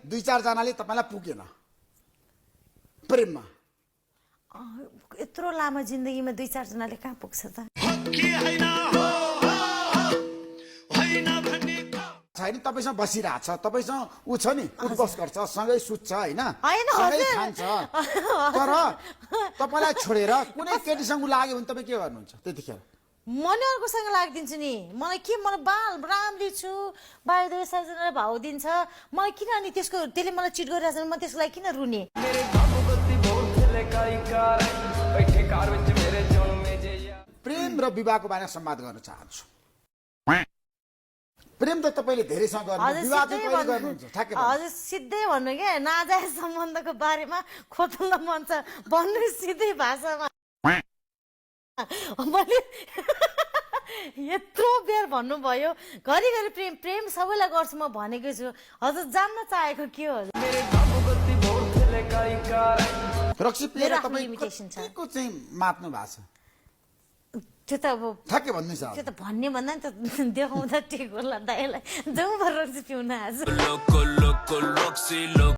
2-4 जनाले तपाईलाई पुगेन प्रेममा यत्रो लामो जिन्दगीमा 2-4 जनाले कहाँ पुग्छ त छैन तपाईसँग बसिरहेको छ तपाईसँग उ छ नि उठबस गर्छ सँगै सुत्छ होइन होइन, सँगै हजुर। खान्छ तर तपाईलाई छोडेर कुनै केटीसँग लाग्यो भने तपाईँ के गर्नुहुन्छ त्यतिखेर मैले अर्कोसँग लाग्दिन्छु नि मलाई बाल राम्री छु बाहिर सबैजनालाई भाउ दिन्छ मलाई किन अनि त्यसले मलाई चिट गरिरहेछ भने म त्यसको लागि किन रुने प्रेम र विवाहको बारेमा संवाद गर्न चाहन्छु प्रेम त तपाईले धेरैसँग गर्नुहुन्छ विवाह चाहिँ कहिले गर्नुहुन्छ ठ्याक्कै भन्नु। हजुर सिधै भन्नु क्या नाजायज सम्बन्धको बारेमा खोतल्न मन छ भन्नु सिधै भाषामा मैले यत्रो बेर भन्नुभयो घरिघरि प्रेम सबैलाई गर्छु म भनेको छु हजुर जान्न चाहेको के हो रक्सी पिएर मेरो आफ्नो तपाईँ limitation छ। कतिको चाहिँ मात्नु भएको छ त्यो त अब ठ्याक्कै भन्नुहोस् त्यो त भन्ने भन्दा नि त देखाउँदा ठिक होला दाइलाई जाउँ रक्सी पिउन आज loco, loco, Roxy, loco.